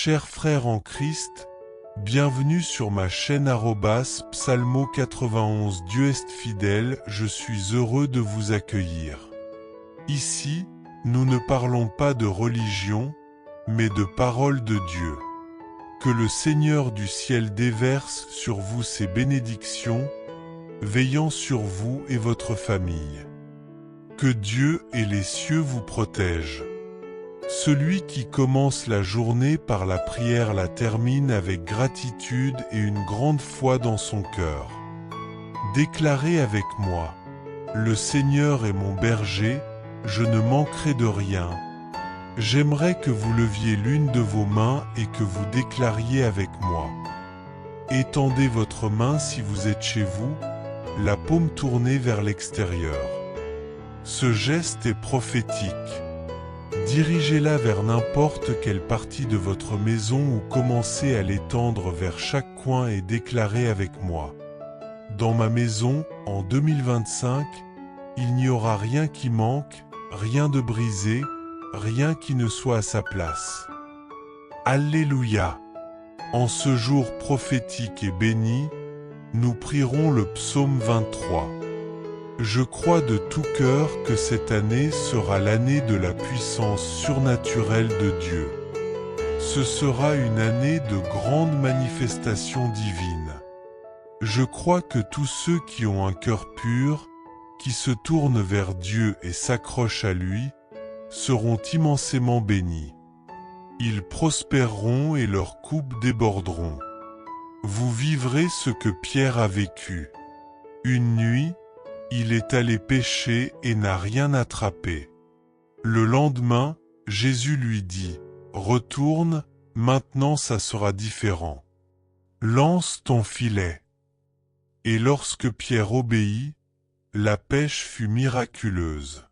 Chers frères en Christ, bienvenue sur ma chaîne @psalmo91. Dieu est fidèle, je suis heureux de vous accueillir. Ici, nous ne parlons pas de religion, mais de parole de Dieu. Que le Seigneur du ciel déverse sur vous ses bénédictions, veillant sur vous et votre famille. Que Dieu et les cieux vous protègent. Celui qui commence la journée par la prière la termine avec gratitude et une grande foi dans son cœur. Déclarez avec moi: le Seigneur est mon berger, je ne manquerai de rien. J'aimerais que vous leviez l'une de vos mains et que vous déclariez avec moi. Étendez votre main si vous êtes chez vous, la paume tournée vers l'extérieur. Ce geste est prophétique. Dirigez-la vers n'importe quelle partie de votre maison ou commencez à l'étendre vers chaque coin et déclarez avec moi. Dans ma maison, en 2025, il n'y aura rien qui manque, rien de brisé, rien qui ne soit à sa place. Alléluia! En ce jour prophétique et béni, nous prierons le psaume 23. Je crois de tout cœur que cette année sera l'année de la puissance surnaturelle de Dieu. Ce sera une année de grandes manifestations divines. Je crois que tous ceux qui ont un cœur pur, qui se tournent vers Dieu et s'accrochent à lui, seront immensément bénis. Ils prospéreront et leurs coupes déborderont. Vous vivrez ce que Pierre a vécu. Une nuit, il est allé pêcher et n'a rien attrapé. Le lendemain, Jésus lui dit: « Retourne, maintenant ça sera différent. Lance ton filet. » Et lorsque Pierre obéit, la pêche fut miraculeuse.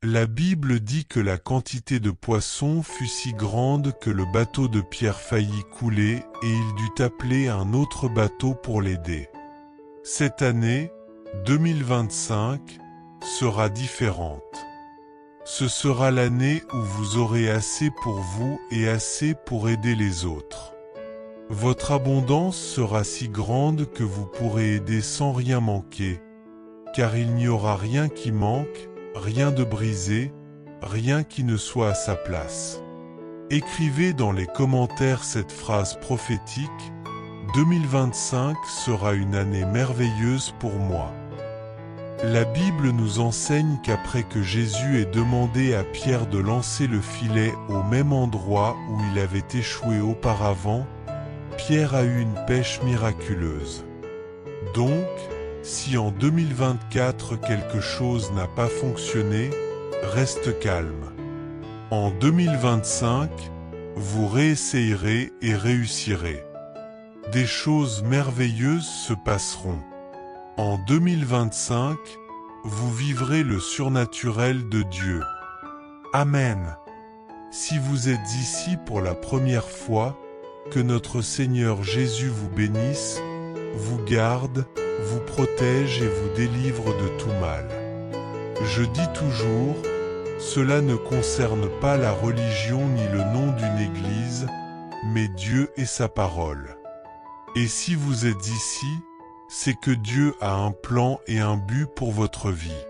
La Bible dit que la quantité de poissons fut si grande que le bateau de Pierre faillit couler et il dut appeler un autre bateau pour l'aider. Cette année, 2025, sera différente. Ce sera l'année où vous aurez assez pour vous et assez pour aider les autres. Votre abondance sera si grande que vous pourrez aider sans rien manquer, car il n'y aura rien qui manque, rien de brisé, rien qui ne soit à sa place. Écrivez dans les commentaires cette phrase prophétique: 2025 sera une année merveilleuse pour moi. La Bible nous enseigne qu'après que Jésus ait demandé à Pierre de lancer le filet au même endroit où il avait échoué auparavant, Pierre a eu une pêche miraculeuse. Donc, si en 2024 quelque chose n'a pas fonctionné, reste calme. En 2025, vous réessayerez et réussirez. Des choses merveilleuses se passeront. En 2025, vous vivrez le surnaturel de Dieu. Amen. Si vous êtes ici pour la première fois, que notre Seigneur Jésus vous bénisse, vous garde, vous protège et vous délivre de tout mal. Je dis toujours, cela ne concerne pas la religion ni le nom d'une église, mais Dieu et sa parole. Et si vous êtes ici, c'est que Dieu a un plan et un but pour votre vie.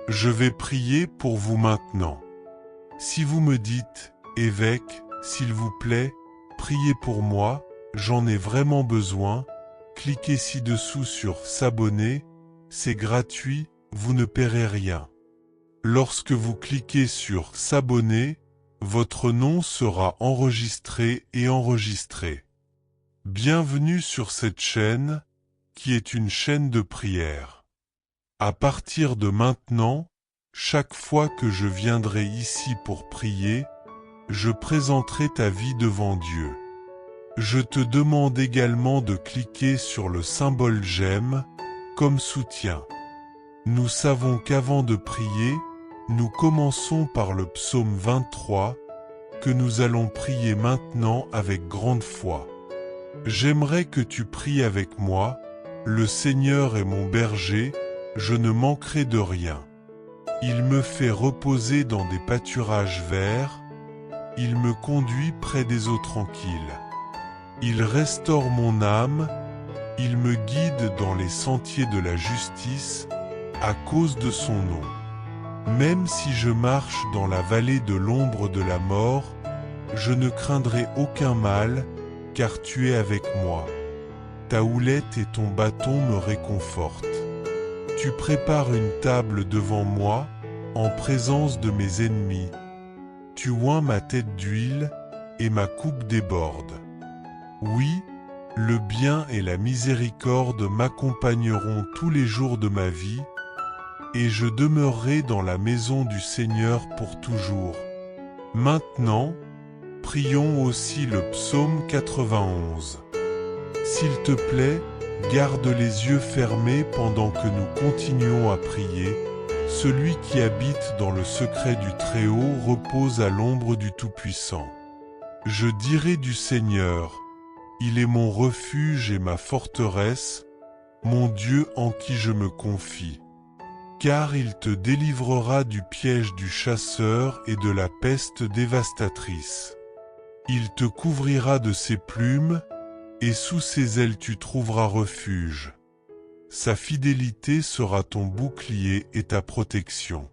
Je vais prier pour vous maintenant. Si vous me dites: « Évêque, s'il vous plaît, priez pour moi, j'en ai vraiment besoin », cliquez ci-dessous sur « S'abonner », c'est gratuit, vous ne paierez rien. Lorsque vous cliquez sur « S'abonner », votre nom sera enregistré et enregistré. Bienvenue sur cette chaîne, qui est une chaîne de prière. À partir de maintenant, chaque fois que je viendrai ici pour prier, je présenterai ta vie devant Dieu. Je te demande également de cliquer sur le symbole j'aime, comme soutien. Nous savons qu'avant de prier, nous commençons par le psaume 23, que nous allons prier maintenant avec grande foi. J'aimerais que tu pries avec moi: le Seigneur est mon berger, je ne manquerai de rien. Il me fait reposer dans des pâturages verts, il me conduit près des eaux tranquilles. Il restaure mon âme, il me guide dans les sentiers de la justice, à cause de son nom. Même si je marche dans la vallée de l'ombre de la mort, je ne craindrai aucun mal, car tu es avec moi. Ta houlette et ton bâton me réconfortent. Tu prépares une table devant moi, en présence de mes ennemis. Tu oins ma tête d'huile, et ma coupe déborde. Oui, le bien et la miséricorde m'accompagneront tous les jours de ma vie, et je demeurerai dans la maison du Seigneur pour toujours. Maintenant, prions aussi le psaume 91. S'il te plaît, garde les yeux fermés pendant que nous continuons à prier. Celui qui habite dans le secret du Très-Haut repose à l'ombre du Tout-Puissant. Je dirai du Seigneur, il est mon refuge et ma forteresse, mon Dieu en qui je me confie. Car il te délivrera du piège du chasseur et de la peste dévastatrice. Il te couvrira de ses plumes, et sous ses ailes tu trouveras refuge. Sa fidélité sera ton bouclier et ta protection.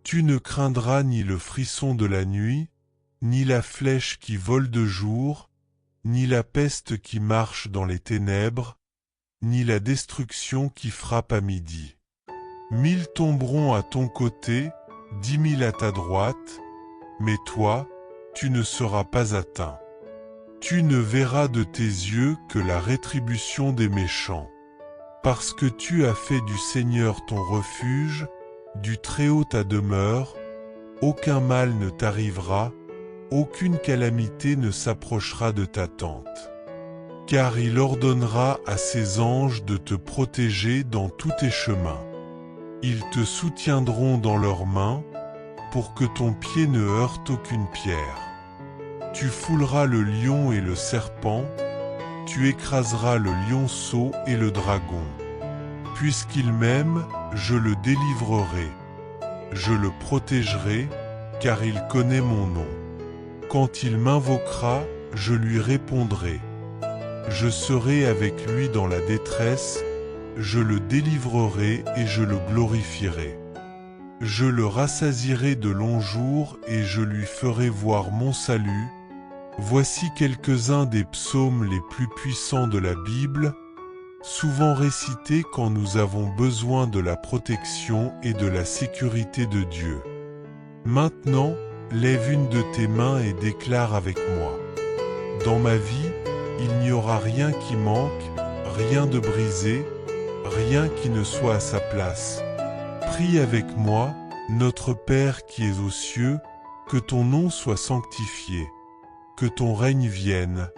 Tu ne craindras ni le frisson de la nuit, ni la flèche qui vole de jour, ni la peste qui marche dans les ténèbres, ni la destruction qui frappe à midi. 1000 tomberont à ton côté, 10 000 à ta droite, mais toi, tu ne seras pas atteint. Tu ne verras de tes yeux que la rétribution des méchants. Parce que tu as fait du Seigneur ton refuge, du Très-Haut ta demeure, aucun mal ne t'arrivera, aucune calamité ne s'approchera de ta tente. Car il ordonnera à ses anges de te protéger dans tous tes chemins. Ils te soutiendront dans leurs mains, pour que ton pied ne heurte aucune pierre. Tu fouleras le lion et le serpent, tu écraseras le lionceau et le dragon. Puisqu'il m'aime, je le délivrerai. Je le protégerai, car il connaît mon nom. Quand il m'invoquera, je lui répondrai. Je serai avec lui dans la détresse, je le délivrerai et je le glorifierai. Je le rassasierai de longs jours et je lui ferai voir mon salut. Voici quelques-uns des psaumes les plus puissants de la Bible, souvent récités quand nous avons besoin de la protection et de la sécurité de Dieu. Maintenant, lève une de tes mains et déclare avec moi. Dans ma vie, il n'y aura rien qui manque, rien de brisé, rien qui ne soit à sa place. Prie avec moi, notre Père qui es aux cieux, que ton nom soit sanctifié, que ton règne vienne,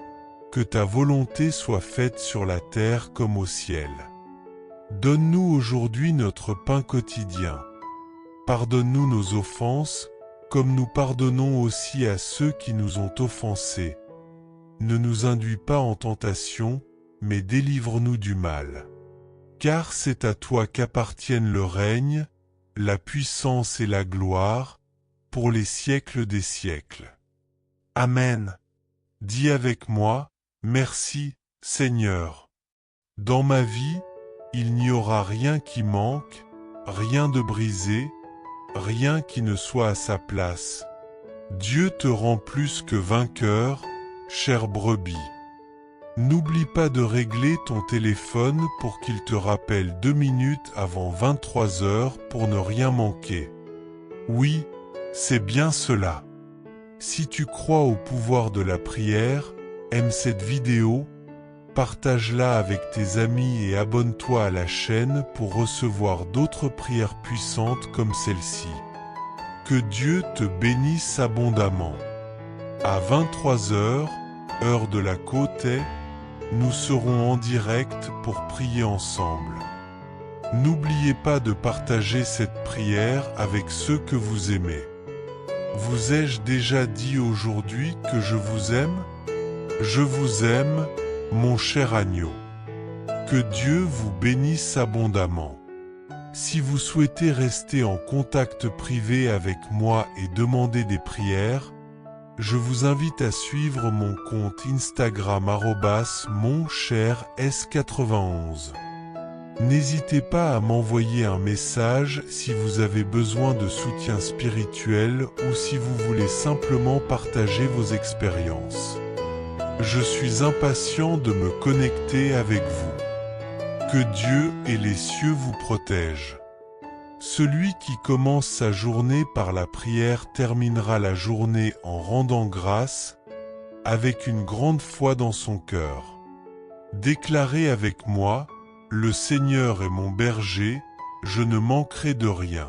que ta volonté soit faite sur la terre comme au ciel. Donne-nous aujourd'hui notre pain quotidien. Pardonne-nous nos offenses, comme nous pardonnons aussi à ceux qui nous ont offensés. Ne nous induis pas en tentation, mais délivre-nous du mal. Car c'est à toi qu'appartiennent le règne, la puissance et la gloire, pour les siècles des siècles. Amen. Dis avec moi, merci, Seigneur. Dans ma vie, il n'y aura rien qui manque, rien de brisé, rien qui ne soit à sa place. Dieu te rend plus que vainqueur, chère brebis. N'oublie pas de régler ton téléphone pour qu'il te rappelle 2 minutes avant 23 h pour ne rien manquer. Oui, c'est bien cela. Si tu crois au pouvoir de la prière, aime cette vidéo, partage-la avec tes amis et abonne-toi à la chaîne pour recevoir d'autres prières puissantes comme celle-ci. Que Dieu te bénisse abondamment. À 23 h, heure de la côte est, nous serons en direct pour prier ensemble. N'oubliez pas de partager cette prière avec ceux que vous aimez. Vous ai-je déjà dit aujourd'hui que je vous aime? Je vous aime, mon cher agneau. Que Dieu vous bénisse abondamment. Si vous souhaitez rester en contact privé avec moi et demander des prières, je vous invite à suivre mon compte Instagram @monchers91. N'hésitez pas à m'envoyer un message si vous avez besoin de soutien spirituel ou si vous voulez simplement partager vos expériences. Je suis impatient de me connecter avec vous. Que Dieu et les cieux vous protègent. Celui qui commence sa journée par la prière terminera la journée en rendant grâce, avec une grande foi dans son cœur. Déclarez avec moi, le Seigneur est mon berger, je ne manquerai de rien.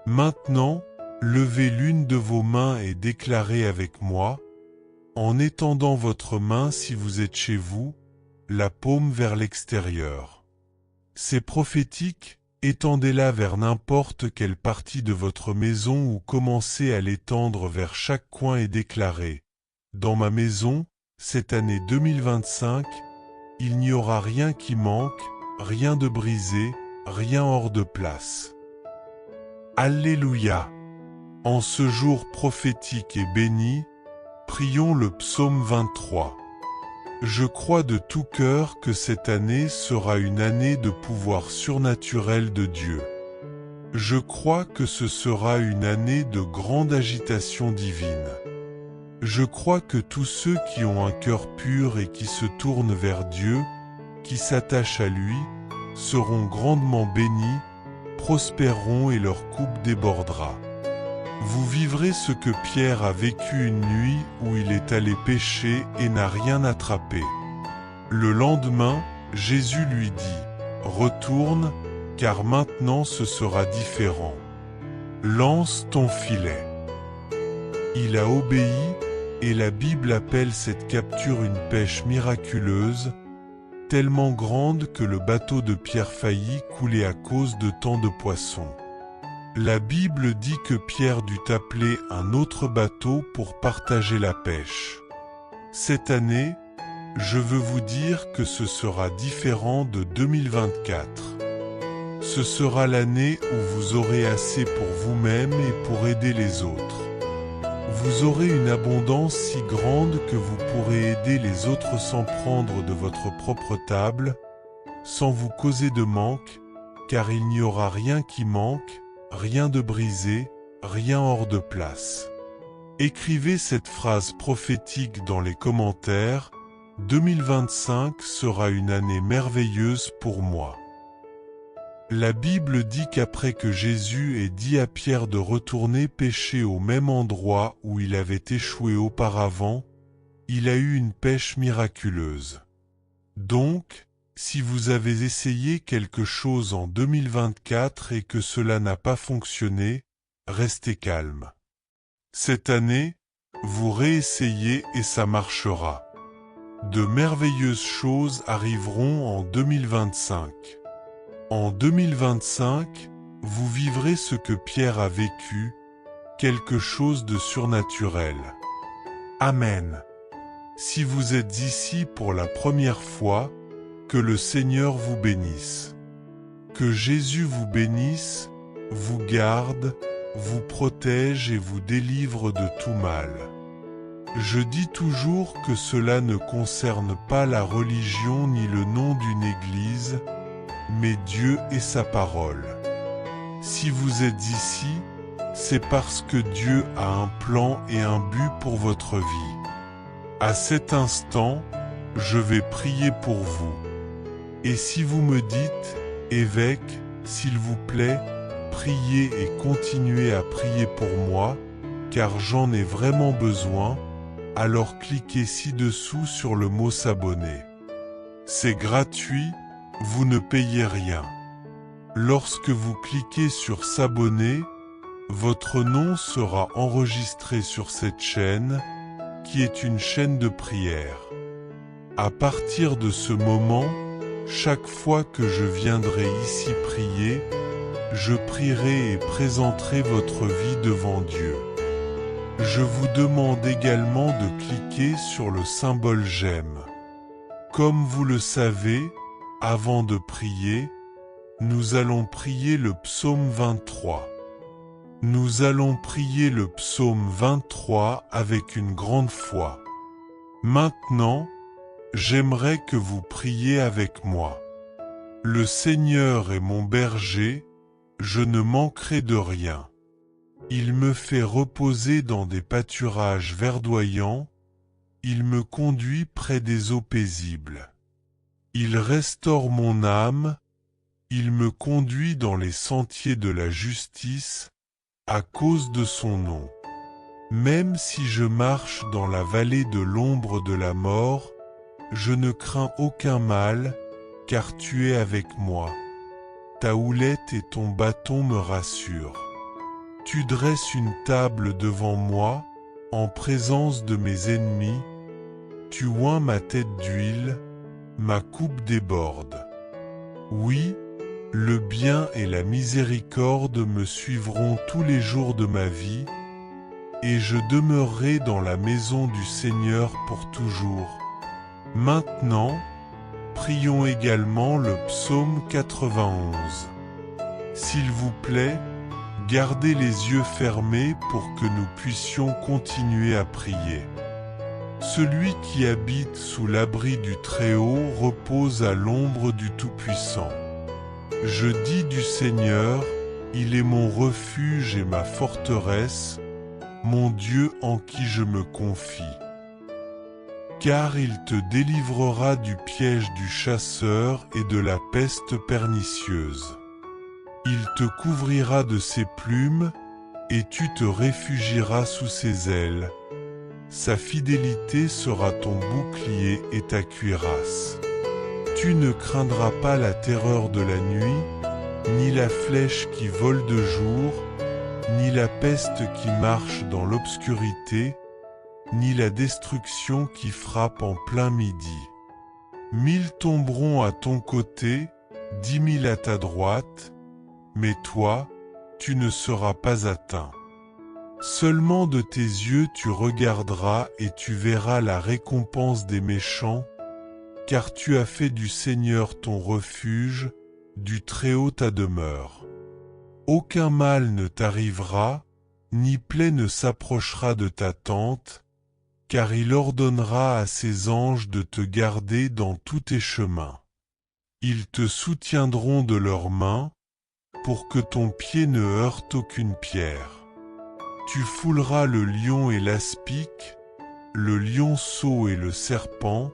Maintenant, levez l'une de vos mains et déclarez avec moi, en étendant votre main si vous êtes chez vous, la paume vers l'extérieur. C'est prophétique. Étendez-la vers n'importe quelle partie de votre maison ou commencez à l'étendre vers chaque coin et déclarez « Dans ma maison, cette année 2025, il n'y aura rien qui manque, rien de brisé, rien hors de place. » Alléluia! En ce jour prophétique et béni, prions le psaume 23. Je crois de tout cœur que cette année sera une année de pouvoir surnaturel de Dieu. Je crois que ce sera une année de grande agitation divine. Je crois que tous ceux qui ont un cœur pur et qui se tournent vers Dieu, qui s'attachent à lui, seront grandement bénis, prospéreront et leur coupe débordera. Vous vivrez ce que Pierre a vécu une nuit où il est allé pêcher et n'a rien attrapé. Le lendemain, Jésus lui dit « Retourne, car maintenant ce sera différent. Lance ton filet. » Il a obéi, et la Bible appelle cette capture une pêche miraculeuse, tellement grande que le bateau de Pierre faillit couler à cause de tant de poissons. La Bible dit que Pierre dut appeler un autre bateau pour partager la pêche. Cette année, je veux vous dire que ce sera différent de 2024. Ce sera l'année où vous aurez assez pour vous-même et pour aider les autres. Vous aurez une abondance si grande que vous pourrez aider les autres sans prendre de votre propre table, sans vous causer de manque, car il n'y aura rien qui manque, rien de brisé, rien hors de place. Écrivez cette phrase prophétique dans les commentaires. 2025 sera une année merveilleuse pour moi. La Bible dit qu'après que Jésus ait dit à Pierre de retourner pêcher au même endroit où il avait échoué auparavant, il a eu une pêche miraculeuse. Donc, si vous avez essayé quelque chose en 2024 et que cela n'a pas fonctionné, restez calme. Cette année, vous réessayez et ça marchera. De merveilleuses choses arriveront en 2025. En 2025, vous vivrez ce que Pierre a vécu, quelque chose de surnaturel. Amen. Si vous êtes ici pour la première fois, que le Seigneur vous bénisse. Que Jésus vous bénisse, vous garde, vous protège et vous délivre de tout mal. Je dis toujours que cela ne concerne pas la religion ni le nom d'une église, mais Dieu et sa parole. Si vous êtes ici, c'est parce que Dieu a un plan et un but pour votre vie. À cet instant, je vais prier pour vous. Et si vous me dites, évêque, s'il vous plaît, priez et continuez à prier pour moi, car j'en ai vraiment besoin, alors cliquez ci-dessous sur le mot s'abonner. C'est gratuit, vous ne payez rien. Lorsque vous cliquez sur s'abonner, votre nom sera enregistré sur cette chaîne, qui est une chaîne de prière. À partir de ce moment, chaque fois que je viendrai ici prier, je prierai et présenterai votre vie devant Dieu. Je vous demande également de cliquer sur le symbole j'aime. Comme vous le savez, avant de prier, nous allons prier le psaume 23. Nous allons prier le psaume 23 avec une grande foi. Maintenant, j'aimerais que vous priez avec moi. Le Seigneur est mon berger, je ne manquerai de rien. Il me fait reposer dans des pâturages verdoyants, il me conduit près des eaux paisibles. Il restaure mon âme, il me conduit dans les sentiers de la justice, à cause de son nom. Même si je marche dans la vallée de l'ombre de la mort, je ne crains aucun mal, car tu es avec moi. Ta houlette et ton bâton me rassurent. Tu dresses une table devant moi, en présence de mes ennemis. Tu oins ma tête d'huile, ma coupe déborde. Oui, le bien et la miséricorde me suivront tous les jours de ma vie, et je demeurerai dans la maison du Seigneur pour toujours. Maintenant, prions également le psaume 91. S'il vous plaît, gardez les yeux fermés pour que nous puissions continuer à prier. Celui qui habite sous l'abri du Très-Haut repose à l'ombre du Tout-Puissant. Je dis du Seigneur, il est mon refuge et ma forteresse, mon Dieu en qui je me confie. Car il te délivrera du piège du chasseur et de la peste pernicieuse. Il te couvrira de ses plumes, et tu te réfugieras sous ses ailes. Sa fidélité sera ton bouclier et ta cuirasse. Tu ne craindras pas la terreur de la nuit, ni la flèche qui vole de jour, ni la peste qui marche dans l'obscurité, ni la destruction qui frappe en plein midi. 1000 tomberont à ton côté, 10 000 à ta droite, mais toi, tu ne seras pas atteint. Seulement de tes yeux tu regarderas et tu verras la récompense des méchants, car tu as fait du Seigneur ton refuge, du Très-Haut ta demeure. Aucun mal ne t'arrivera, ni plaie ne s'approchera de ta tente, car il ordonnera à ses anges de te garder dans tous tes chemins. Ils te soutiendront de leurs mains, pour que ton pied ne heurte aucune pierre. Tu fouleras le lion et l'aspic, le lionceau et le serpent,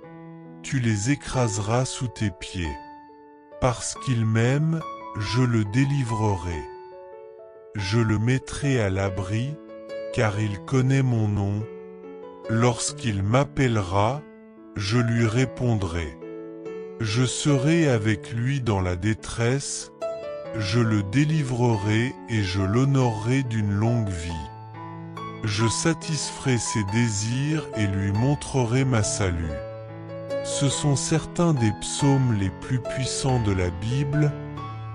tu les écraseras sous tes pieds. Parce qu'il m'aime, je le délivrerai. Je le mettrai à l'abri, car il connaît mon nom. Lorsqu'il m'appellera, je lui répondrai. Je serai avec lui dans la détresse, je le délivrerai et je l'honorerai d'une longue vie. Je satisferai ses désirs et lui montrerai ma salut. Ce sont certains des psaumes les plus puissants de la Bible,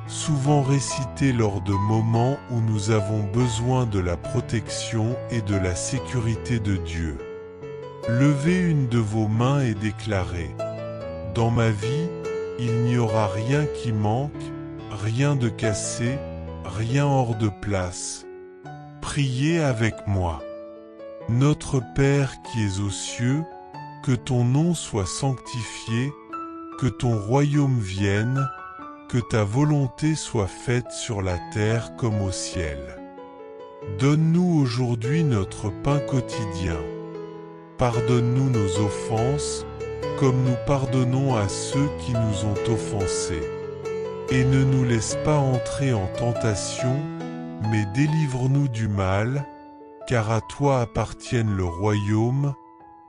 souvent récités lors de moments où nous avons besoin de la protection et de la sécurité de Dieu. Levez une de vos mains et déclarez : dans ma vie, il n'y aura rien qui manque, rien de cassé, rien hors de place. Priez avec moi. Notre Père qui es aux cieux, que ton nom soit sanctifié, que ton royaume vienne, que ta volonté soit faite sur la terre comme au ciel. Donne-nous aujourd'hui notre pain quotidien. Pardonne-nous nos offenses, comme nous pardonnons à ceux qui nous ont offensés. Et ne nous laisse pas entrer en tentation, mais délivre-nous du mal, car à toi appartiennent le royaume,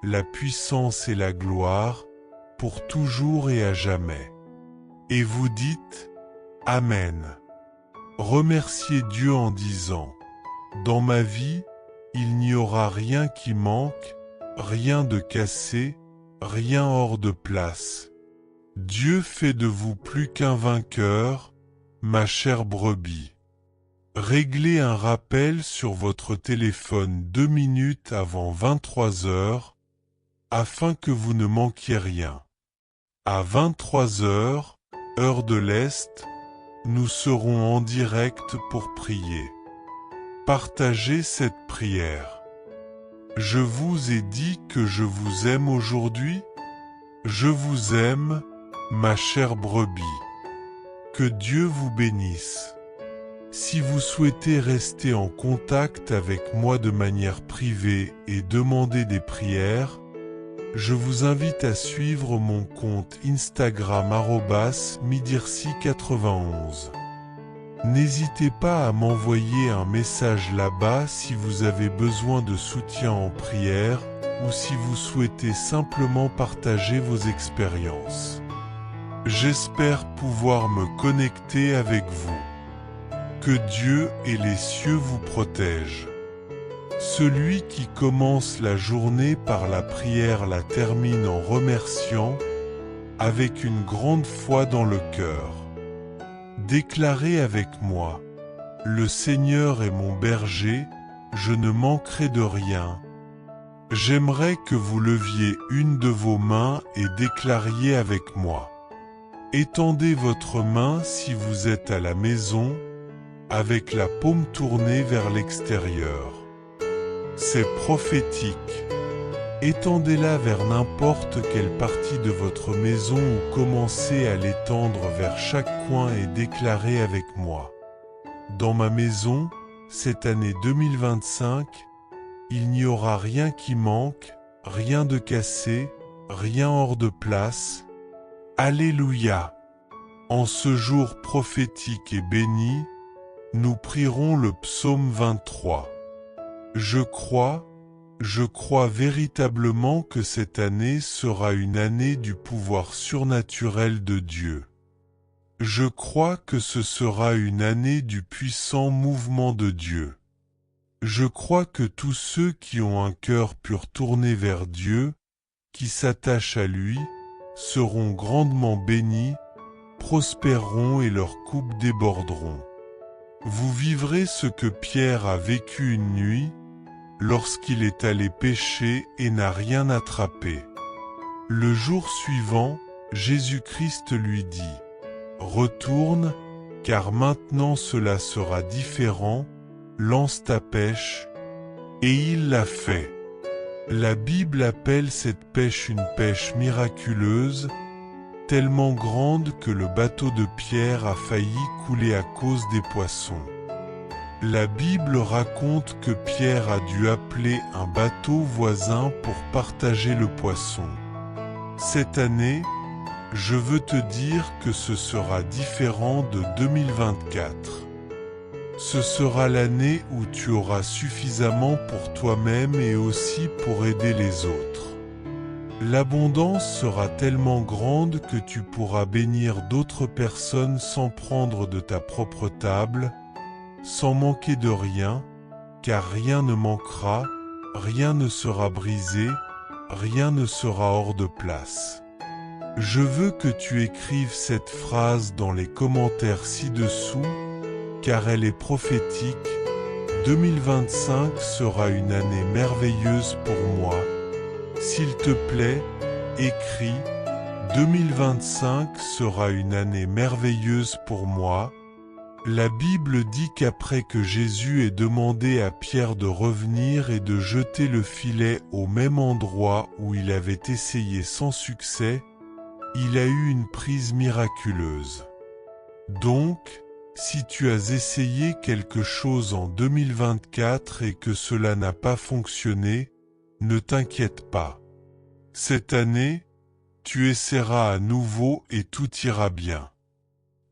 la puissance et la gloire, pour toujours et à jamais. Et vous dites « Amen ». Remerciez Dieu en disant « Dans ma vie, il n'y aura rien qui manque, rien de cassé, rien hors de place. Dieu fait de vous plus qu'un vainqueur, ma chère brebis. » Réglez un rappel sur votre téléphone 2 minutes avant 23 heures, afin que vous ne manquiez rien. À 23 heures, heure de l'Est, nous serons en direct pour prier. Partagez cette prière. Je vous ai dit que je vous aime aujourd'hui. Je vous aime, ma chère brebis. Que Dieu vous bénisse. Si vous souhaitez rester en contact avec moi de manière privée et demander des prières, je vous invite à suivre mon compte Instagram @midirsi91. N'hésitez pas à m'envoyer un message là-bas si vous avez besoin de soutien en prière ou si vous souhaitez simplement partager vos expériences. J'espère pouvoir me connecter avec vous. Que Dieu et les cieux vous protègent. Celui qui commence la journée par la prière la termine en remerciant, avec une grande foi dans le cœur. Déclarez avec moi, le Seigneur est mon berger, je ne manquerai de rien. J'aimerais que vous leviez une de vos mains et déclariez avec moi. Étendez votre main si vous êtes à la maison, avec la paume tournée vers l'extérieur. C'est prophétique. Étendez-la vers n'importe quelle partie de votre maison ou commencez à l'étendre vers chaque coin et déclarez avec moi. Dans ma maison, cette année 2025, il n'y aura rien qui manque, rien de cassé, rien hors de place. Alléluia! En ce jour prophétique et béni, nous prierons le psaume 23. Je crois véritablement que cette année sera une année du pouvoir surnaturel de Dieu. Je crois que ce sera une année du puissant mouvement de Dieu. Je crois que tous ceux qui ont un cœur pur tourné vers Dieu, qui s'attachent à lui, seront grandement bénis, prospéreront et leurs coupes déborderont. Vous vivrez ce que Pierre a vécu une nuit, lorsqu'il est allé pêcher et n'a rien attrapé. Le jour suivant, Jésus-Christ lui dit « Retourne, car maintenant cela sera différent, lance ta pêche. » Et il l'a fait. La Bible appelle cette pêche une pêche miraculeuse, tellement grande que le bateau de Pierre a failli couler à cause des poissons. La Bible raconte que Pierre a dû appeler un bateau voisin pour partager le poisson. Cette année, je veux te dire que ce sera différent de 2024. Ce sera l'année où tu auras suffisamment pour toi-même et aussi pour aider les autres. L'abondance sera tellement grande que tu pourras bénir d'autres personnes sans prendre de ta propre table, sans manquer de rien, car rien ne manquera, rien ne sera brisé, rien ne sera hors de place. Je veux que tu écrives cette phrase dans les commentaires ci-dessous, car elle est prophétique. 2025 sera une année merveilleuse pour moi. S'il te plaît, écris « 2025 sera une année merveilleuse pour moi ». La Bible dit qu'après que Jésus ait demandé à Pierre de revenir et de jeter le filet au même endroit où il avait essayé sans succès, il a eu une prise miraculeuse. Donc, si tu as essayé quelque chose en 2024 et que cela n'a pas fonctionné, ne t'inquiète pas. Cette année, tu essaieras à nouveau et tout ira bien.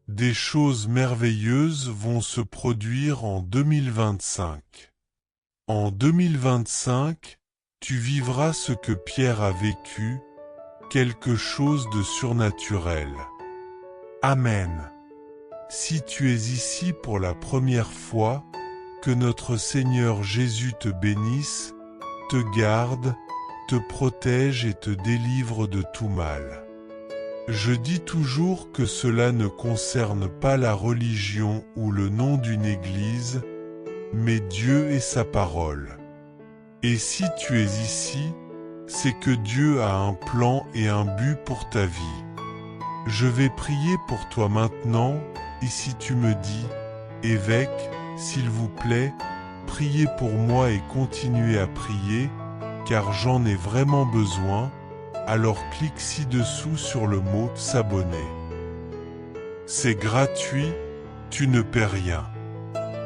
Des choses merveilleuses vont se produire en 2025. En 2025, tu vivras ce que Pierre a vécu, quelque chose de surnaturel. Amen. Si tu es ici pour la première fois, que notre Seigneur Jésus te bénisse, te garde, te protège et te délivre de tout mal. Je dis toujours que cela ne concerne pas la religion ou le nom d'une église, mais Dieu et sa parole. Et si tu es ici, c'est que Dieu a un plan et un but pour ta vie. Je vais prier pour toi maintenant, et si tu me dis « Évêque, s'il vous plaît, prier pour moi et continuer à prier, car j'en ai vraiment besoin, alors clique ci-dessous sur le mot s'abonner. C'est gratuit, tu ne paies rien.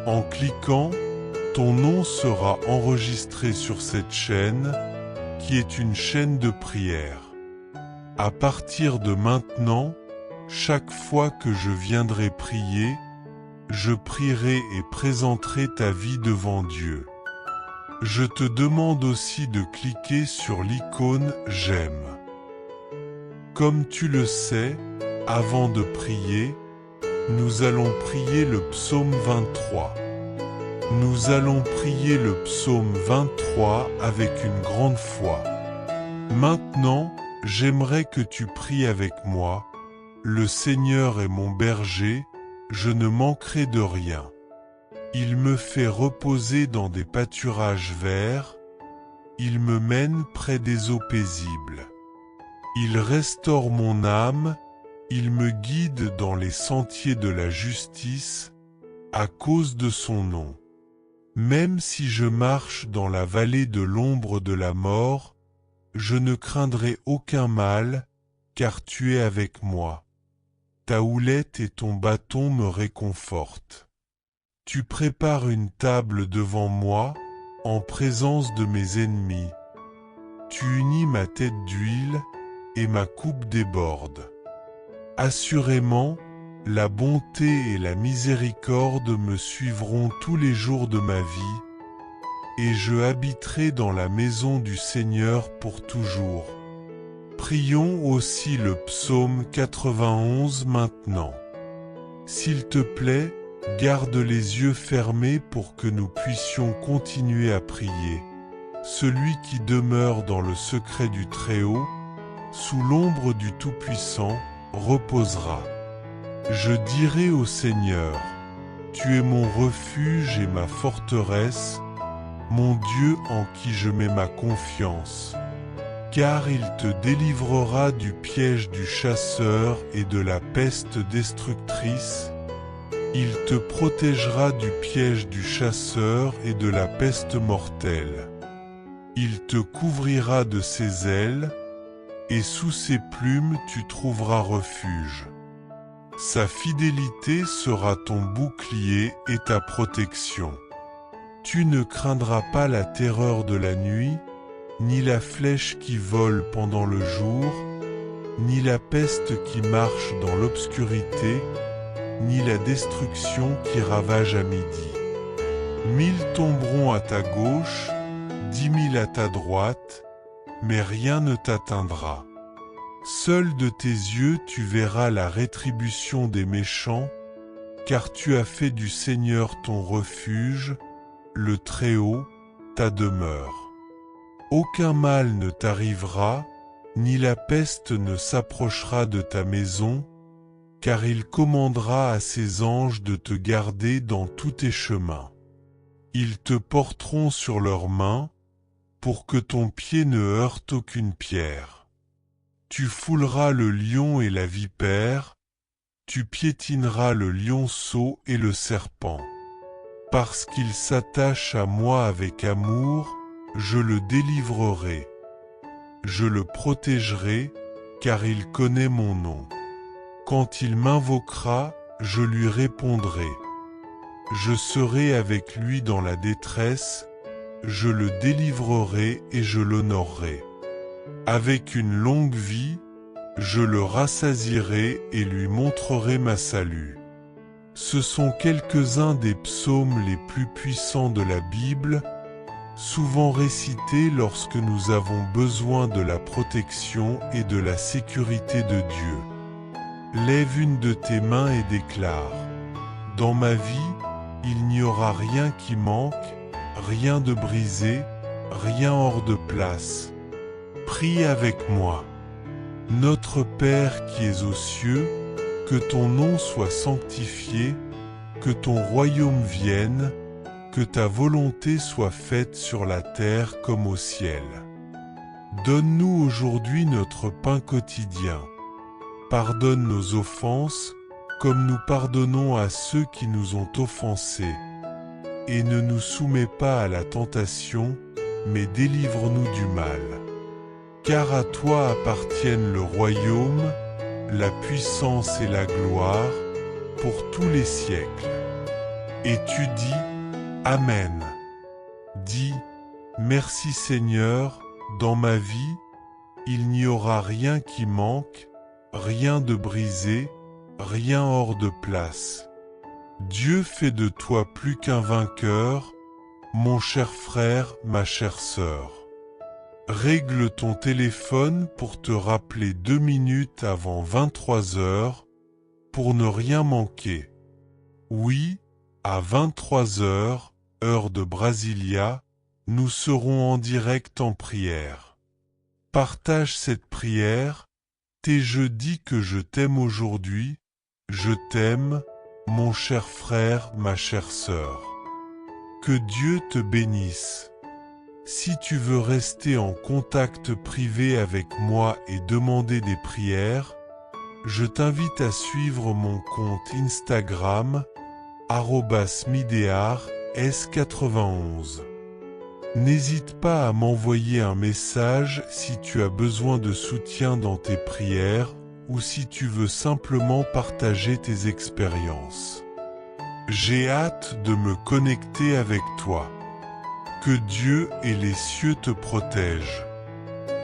En cliquant, ton nom sera enregistré sur cette chaîne, qui est une chaîne de prière. À partir de maintenant, chaque fois que je viendrai prier, je prierai et présenterai ta vie devant Dieu. Je te demande aussi de cliquer sur l'icône j'aime. Comme tu le sais, avant de prier, nous allons prier le psaume 23. Nous allons prier le psaume 23 avec une grande foi. Maintenant, j'aimerais que tu pries avec moi. Le Seigneur est mon berger, je ne manquerai de rien. Il me fait reposer dans des pâturages verts, il me mène près des eaux paisibles. Il restaure mon âme, il me guide dans les sentiers de la justice, à cause de son nom. Même si je marche dans la vallée de l'ombre de la mort, je ne craindrai aucun mal, car tu es avec moi. Ta houlette et ton bâton me réconfortent. Tu prépares une table devant moi, en présence de mes ennemis. Tu unis ma tête d'huile, et ma coupe déborde. Assurément, la bonté et la miséricorde me suivront tous les jours de ma vie, et je habiterai dans la maison du Seigneur pour toujours. Prions aussi le psaume 91 maintenant. S'il te plaît, garde les yeux fermés pour que nous puissions continuer à prier. Celui qui demeure dans le secret du Très-Haut, sous l'ombre du Tout-Puissant, reposera. Je dirai au Seigneur, tu es mon refuge et ma forteresse, mon Dieu en qui je mets ma confiance. Car il te délivrera du piège du chasseur et de la peste destructrice. Il te protégera du piège du chasseur et de la peste mortelle. Il te couvrira de ses ailes, et sous ses plumes tu trouveras refuge. Sa fidélité sera ton bouclier et ta protection. Tu ne craindras pas la terreur de la nuit, ni la flèche qui vole pendant le jour, ni la peste qui marche dans l'obscurité, ni la destruction qui ravage à midi. 1000 tomberont à ta gauche, 10 000 à ta droite, mais rien ne t'atteindra. Seul de tes yeux tu verras la rétribution des méchants, car tu as fait du Seigneur ton refuge, le Très-Haut, ta demeure. Aucun mal ne t'arrivera, ni la peste ne s'approchera de ta maison, car il commandera à ses anges de te garder dans tous tes chemins. Ils te porteront sur leurs mains, pour que ton pied ne heurte aucune pierre. Tu fouleras le lion et la vipère, tu piétineras le lionceau et le serpent. Parce qu'il s'attache à moi avec amour, je le délivrerai. Je le protégerai, car il connaît mon nom. Quand il m'invoquera, je lui répondrai. Je serai avec lui dans la détresse, je le délivrerai et je l'honorerai. Avec une longue vie, je le rassasierai et lui montrerai ma salut. Ce sont quelques-uns des psaumes les plus puissants de la Bible, souvent récités lorsque nous avons besoin de la protection et de la sécurité de Dieu. Lève une de tes mains et déclare : dans ma vie, il n'y aura rien qui manque, rien de brisé, rien hors de place. Prie avec moi. Notre Père qui es aux cieux, que ton nom soit sanctifié, que ton royaume vienne, que ta volonté soit faite sur la terre comme au ciel. Donne-nous aujourd'hui notre pain quotidien. Pardonne nos offenses, comme nous pardonnons à ceux qui nous ont offensés. et ne nous soumets pas à la tentation, mais délivre-nous du mal. Car à toi appartiennent le royaume, la puissance et la gloire, pour tous les siècles. Et tu dis, Amen. Dis, merci Seigneur, dans ma vie, il n'y aura rien qui manque, rien de brisé, rien hors de place. Dieu fait de toi plus qu'un vainqueur, mon cher frère, ma chère sœur. Règle ton téléphone pour te rappeler 2 minutes avant 23 heures, pour ne rien manquer. Oui, à 23 heures, heure de Brasilia, nous serons en direct en prière. Partage cette prière, je dis que je t'aime aujourd'hui, je t'aime, mon cher frère, ma chère sœur. Que Dieu te bénisse. Si tu veux rester en contact privé avec moi et demander des prières, je t'invite à suivre mon compte Instagram, @midéar_s91. N'hésite pas à m'envoyer un message si tu as besoin de soutien dans tes prières ou si tu veux simplement partager tes expériences. J'ai hâte de me connecter avec toi. Que Dieu et les cieux te protègent.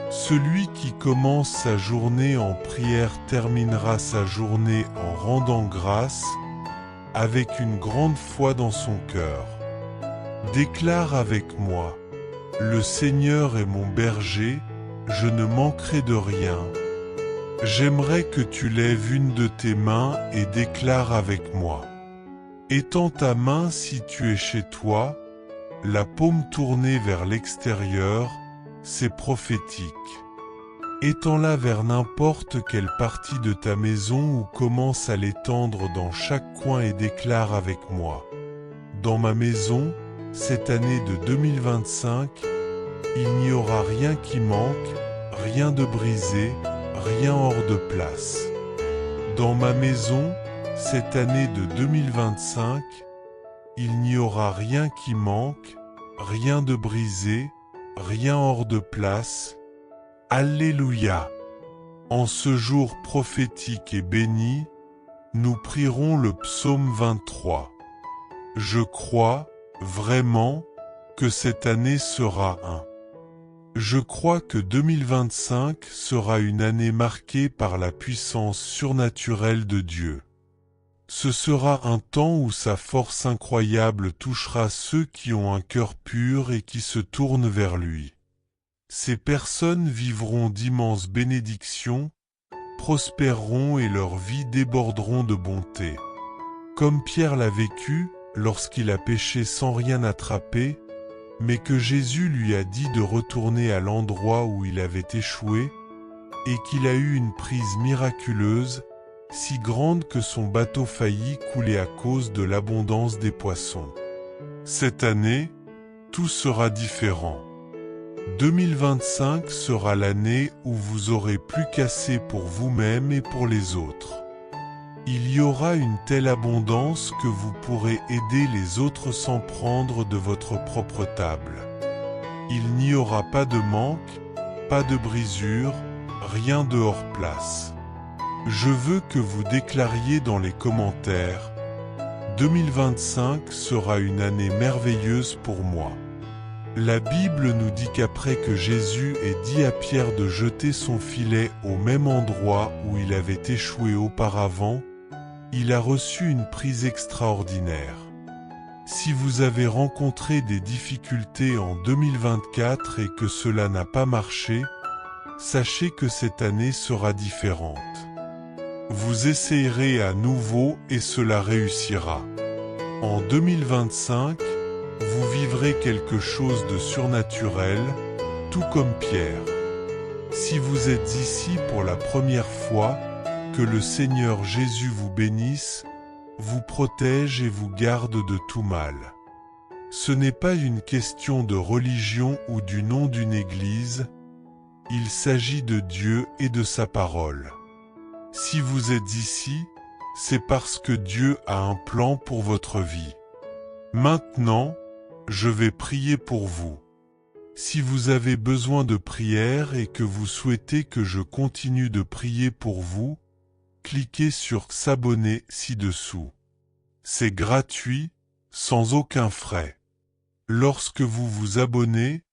Celui qui commence sa journée en prière terminera sa journée en rendant grâce, avec une grande foi dans son cœur. Déclare avec moi, le Seigneur est mon berger, je ne manquerai de rien. J'aimerais que tu lèves une de tes mains et déclare avec moi. Étends ta main si tu es chez toi, la paume tournée vers l'extérieur, c'est prophétique. Étends-la vers n'importe quelle partie de ta maison ou commence à l'étendre dans chaque coin et déclare avec moi. Dans ma maison, cette année de 2025, il n'y aura rien qui manque, rien de brisé, rien hors de place. Dans ma maison, cette année de 2025, il n'y aura rien qui manque, rien de brisé, rien hors de place. Alléluia! En ce jour prophétique et béni, nous prierons le psaume 23. Je crois, vraiment, que cette année sera Je crois que 2025 sera une année marquée par la puissance surnaturelle de Dieu. Ce sera un temps où sa force incroyable touchera ceux qui ont un cœur pur et qui se tournent vers lui. Ces personnes vivront d'immenses bénédictions, prospéreront et leurs vies déborderont de bonté. Comme Pierre l'a vécu lorsqu'il a péché sans rien attraper, mais que Jésus lui a dit de retourner à l'endroit où il avait échoué, et qu'il a eu une prise miraculeuse, si grande que son bateau faillit couler à cause de l'abondance des poissons. Cette année, tout sera différent. 2025 sera l'année où vous aurez plus qu'assez pour vous-même et pour les autres. Il y aura une telle abondance que vous pourrez aider les autres sans prendre de votre propre table. Il n'y aura pas de manque, pas de brisure, rien de hors place. Je veux que vous déclariez dans les commentaires « 2025 sera une année merveilleuse pour moi ». La Bible nous dit qu'après que Jésus ait dit à Pierre de jeter son filet au même endroit où il avait échoué auparavant, il a reçu une prise extraordinaire. Si vous avez rencontré des difficultés en 2024 et que cela n'a pas marché, sachez que cette année sera différente. Vous essayerez à nouveau et cela réussira. En 2025, vous vivrez quelque chose de surnaturel, tout comme Pierre. Si vous êtes ici pour la première fois, que le Seigneur Jésus vous bénisse, vous protège et vous garde de tout mal. Ce n'est pas une question de religion ou du nom d'une église, il s'agit de Dieu et de sa parole. Si vous êtes ici, c'est parce que Dieu a un plan pour votre vie. Maintenant, je vais prier pour vous. Si vous avez besoin de prière et que vous souhaitez que je continue de prier pour vous, cliquez sur s'abonner ci-dessous. C'est gratuit, sans aucun frais. Lorsque vous vous abonnez,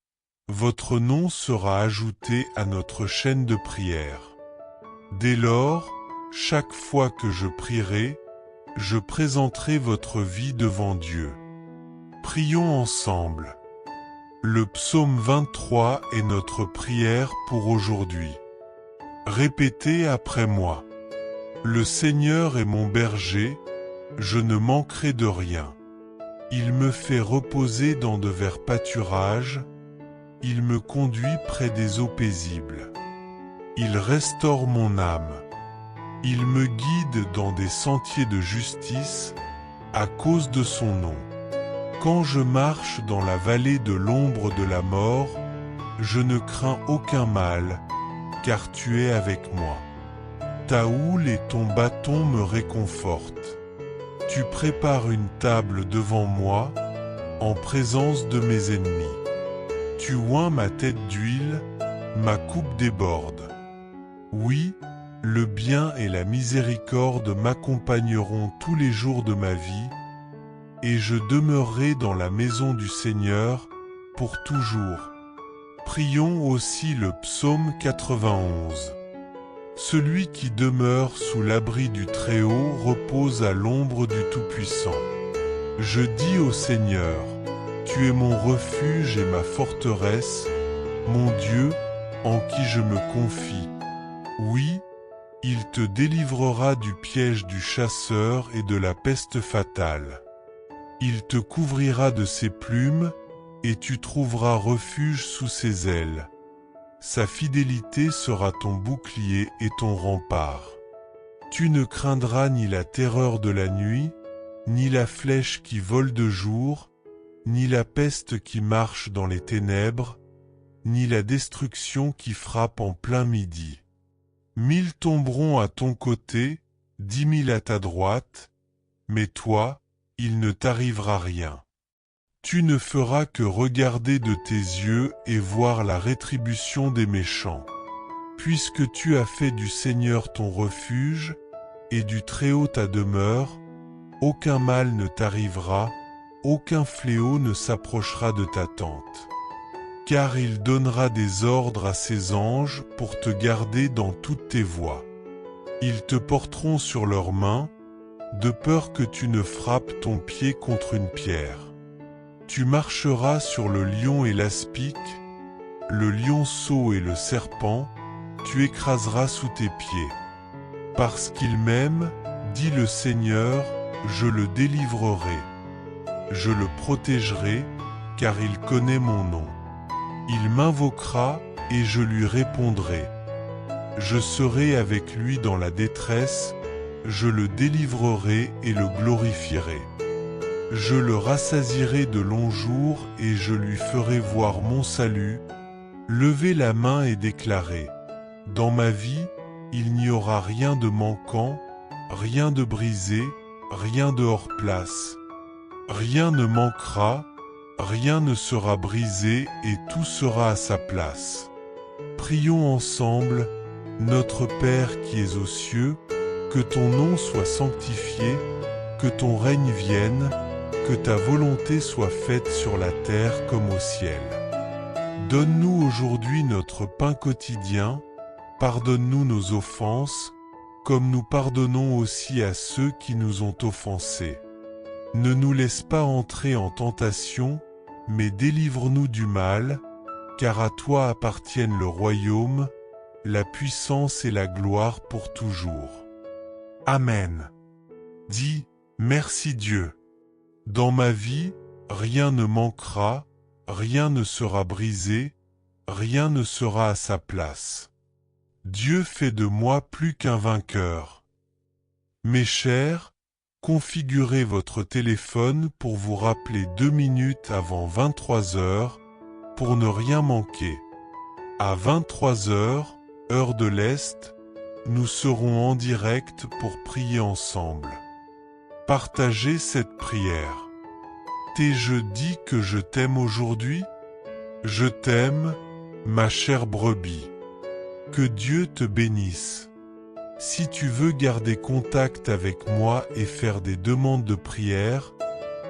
votre nom sera ajouté à notre chaîne de prière. Dès lors, chaque fois que je prierai, je présenterai votre vie devant Dieu. Prions ensemble. Le psaume 23 est notre prière pour aujourd'hui. Répétez après moi. Le Seigneur est mon berger, je ne manquerai de rien. Il me fait reposer dans de verts pâturages, il me conduit près des eaux paisibles. Il restaure mon âme. Il me guide dans des sentiers de justice, à cause de son nom. Quand je marche dans la vallée de l'ombre de la mort, je ne crains aucun mal, car tu es avec moi. Ta houle et ton bâton me réconfortent. Tu prépares une table devant moi, en présence de mes ennemis. Tu oins ma tête d'huile, ma coupe déborde. Oui, le bien et la miséricorde m'accompagneront tous les jours de ma vie, et je demeurerai dans la maison du Seigneur pour toujours. Prions aussi le psaume 91. Celui qui demeure sous l'abri du Très-Haut repose à l'ombre du Tout-Puissant. Je dis au Seigneur, tu es mon refuge et ma forteresse, mon Dieu, en qui je me confie. Oui, il te délivrera du piège du chasseur et de la peste fatale. Il te couvrira de ses plumes, et tu trouveras refuge sous ses ailes. Sa fidélité sera ton bouclier et ton rempart. Tu ne craindras ni la terreur de la nuit, ni la flèche qui vole de jour, ni la peste qui marche dans les ténèbres, ni la destruction qui frappe en plein midi. 1000 tomberont à ton côté, 10 000 à ta droite, mais toi, il ne t'arrivera rien. Tu ne feras que regarder de tes yeux et voir la rétribution des méchants. Puisque tu as fait du Seigneur ton refuge, et du Très-Haut ta demeure, aucun mal ne t'arrivera, aucun fléau ne s'approchera de ta tente. Car il donnera des ordres à ses anges pour te garder dans toutes tes voies. Ils te porteront sur leurs mains, de peur que tu ne frappes ton pied contre une pierre. Tu marcheras sur le lion et l'aspic, le lionceau et le serpent, tu écraseras sous tes pieds. Parce qu'il m'aime, dit le Seigneur, je le délivrerai. Je le protégerai, car il connaît mon nom. Il m'invoquera, et je lui répondrai. Je serai avec lui dans la détresse, je le délivrerai et le glorifierai. Je le rassasierai de longs jours et je lui ferai voir mon salut. Levez la main et déclarez. Dans ma vie, il n'y aura rien de manquant, rien de brisé, rien de hors place. Rien ne manquera, rien ne sera brisé et tout sera à sa place. Prions ensemble, notre Père qui es aux cieux, que ton nom soit sanctifié, que ton règne vienne, que ta volonté soit faite sur la terre comme au ciel. Donne-nous aujourd'hui notre pain quotidien, pardonne-nous nos offenses, comme nous pardonnons aussi à ceux qui nous ont offensés. Ne nous laisse pas entrer en tentation, mais délivre-nous du mal, car à toi appartiennent le royaume, la puissance et la gloire pour toujours. Amen. Dis, merci Dieu. Dans ma vie, rien ne manquera, rien ne sera brisé, rien ne sera à sa place. Dieu fait de moi plus qu'un vainqueur. Mes chers, configurez votre téléphone pour vous rappeler 2 minutes avant 23 heures, pour ne rien manquer. À 23 heures, heure de l'Est, nous serons en direct pour prier ensemble. Partagez cette prière. T'ai-je dit que je t'aime aujourd'hui? Je t'aime, ma chère brebis. Que Dieu te bénisse. Si tu veux garder contact avec moi et faire des demandes de prière,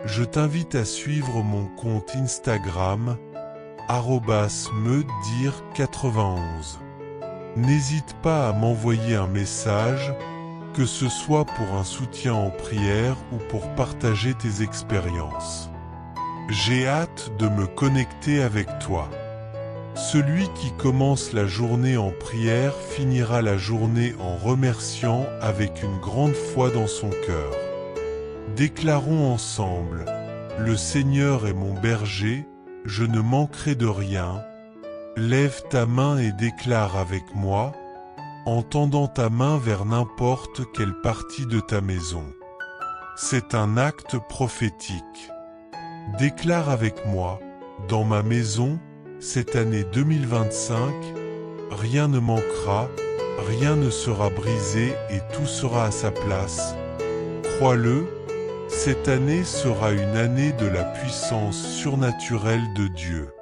je t'invite à suivre mon compte Instagram @meudire91. N'hésite pas à m'envoyer un message, que ce soit pour un soutien en prière ou pour partager tes expériences. J'ai hâte de me connecter avec toi. Celui qui commence la journée en prière finira la journée en remerciant avec une grande foi dans son cœur. Déclarons ensemble: le Seigneur est mon berger, je ne manquerai de rien. Lève ta main et déclare avec moi, en tendant ta main vers n'importe quelle partie de ta maison. C'est un acte prophétique. Déclare avec moi: dans ma maison, cette année 2025, rien ne manquera, rien ne sera brisé et tout sera à sa place. Crois-le, cette année sera une année de la puissance surnaturelle de Dieu.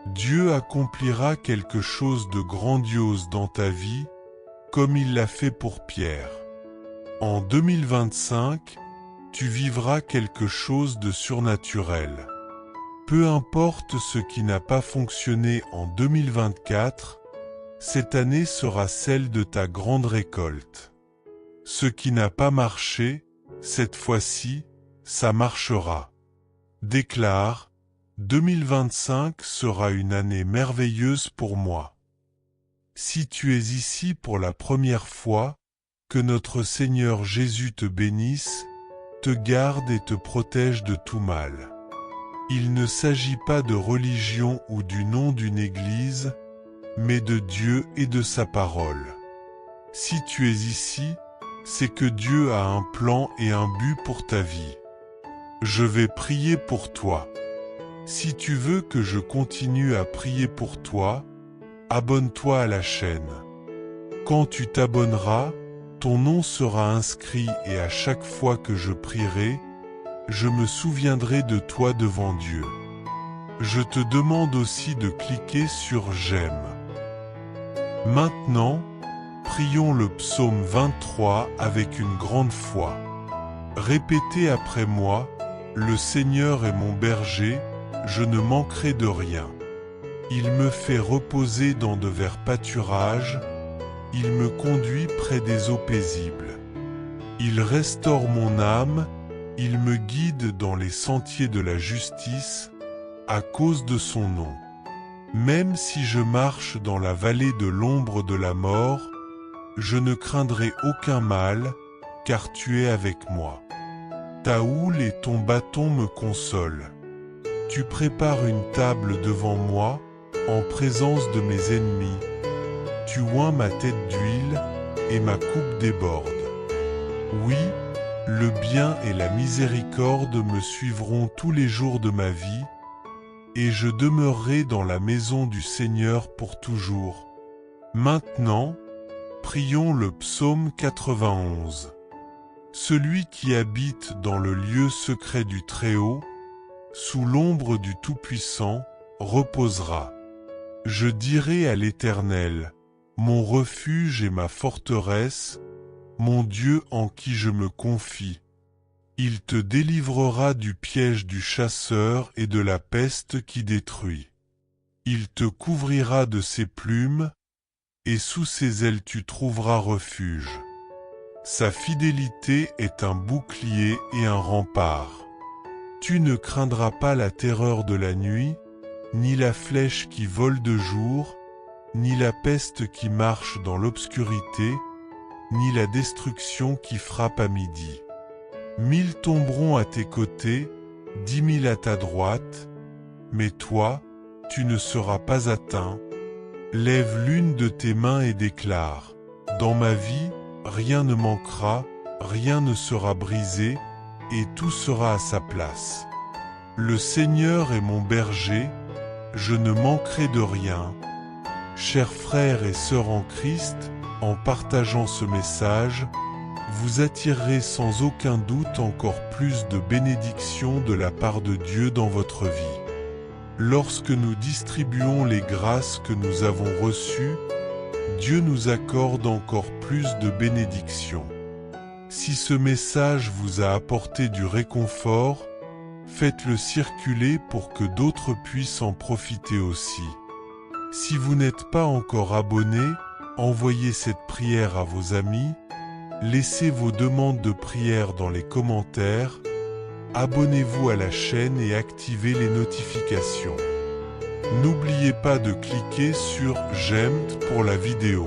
Dieu accomplira quelque chose de grandiose dans ta vie, comme il l'a fait pour Pierre. En 2025, tu vivras quelque chose de surnaturel. Peu importe ce qui n'a pas fonctionné en 2024, cette année sera celle de ta grande récolte. Ce qui n'a pas marché, cette fois-ci, ça marchera. Déclare: 2025 sera une année merveilleuse pour moi. Si tu es ici pour la première fois, que notre Seigneur Jésus te bénisse, te garde et te protège de tout mal. Il ne s'agit pas de religion ou du nom d'une église, mais de Dieu et de sa parole. Si tu es ici, c'est que Dieu a un plan et un but pour ta vie. Je vais prier pour toi. Si tu veux que je continue à prier pour toi, abonne-toi à la chaîne. Quand tu t'abonneras, ton nom sera inscrit et à chaque fois que je prierai, je me souviendrai de toi devant Dieu. Je te demande aussi de cliquer sur j'aime. Maintenant, prions le psaume 23 avec une grande foi. Répétez après moi: le Seigneur est mon berger, je ne manquerai de rien. Il me fait reposer dans de verts pâturages, il me conduit près des eaux paisibles. Il restaure mon âme, il me guide dans les sentiers de la justice, à cause de son nom. Même si je marche dans la vallée de l'ombre de la mort, je ne craindrai aucun mal, car tu es avec moi. Ta houle et ton bâton me consolent. Tu prépares une table devant moi, en présence de mes ennemis. Tu oins ma tête d'huile, et ma coupe déborde. Oui, le bien et la miséricorde me suivront tous les jours de ma vie, et je demeurerai dans la maison du Seigneur pour toujours. Maintenant, prions le psaume 91. Celui qui habite dans le lieu secret du Très-Haut, sous l'ombre du Tout-Puissant, reposera. Je dirai à l'Éternel: mon refuge et ma forteresse, mon Dieu en qui je me confie. Il te délivrera du piège du chasseur et de la peste qui détruit. Il te couvrira de ses plumes, et sous ses ailes tu trouveras refuge. Sa fidélité est un bouclier et un rempart. Tu ne craindras pas la terreur de la nuit, ni la flèche qui vole de jour, ni la peste qui marche dans l'obscurité, ni la destruction qui frappe à midi. 1000 tomberont à tes côtés, 10 000 à ta droite, mais toi, tu ne seras pas atteint. Lève l'une de tes mains et déclare: dans ma vie, rien ne manquera, rien ne sera brisé, et tout sera à sa place. Le Seigneur est mon berger, je ne manquerai de rien. Chers frères et sœurs en Christ, en partageant ce message, vous attirerez sans aucun doute encore plus de bénédictions de la part de Dieu dans votre vie. Lorsque nous distribuons les grâces que nous avons reçues, Dieu nous accorde encore plus de bénédictions. Si ce message vous a apporté du réconfort, faites-le circuler pour que d'autres puissent en profiter aussi. Si vous n'êtes pas encore abonné, envoyez cette prière à vos amis, laissez vos demandes de prière dans les commentaires, abonnez-vous à la chaîne et activez les notifications. N'oubliez pas de cliquer sur « J'aime » pour la vidéo.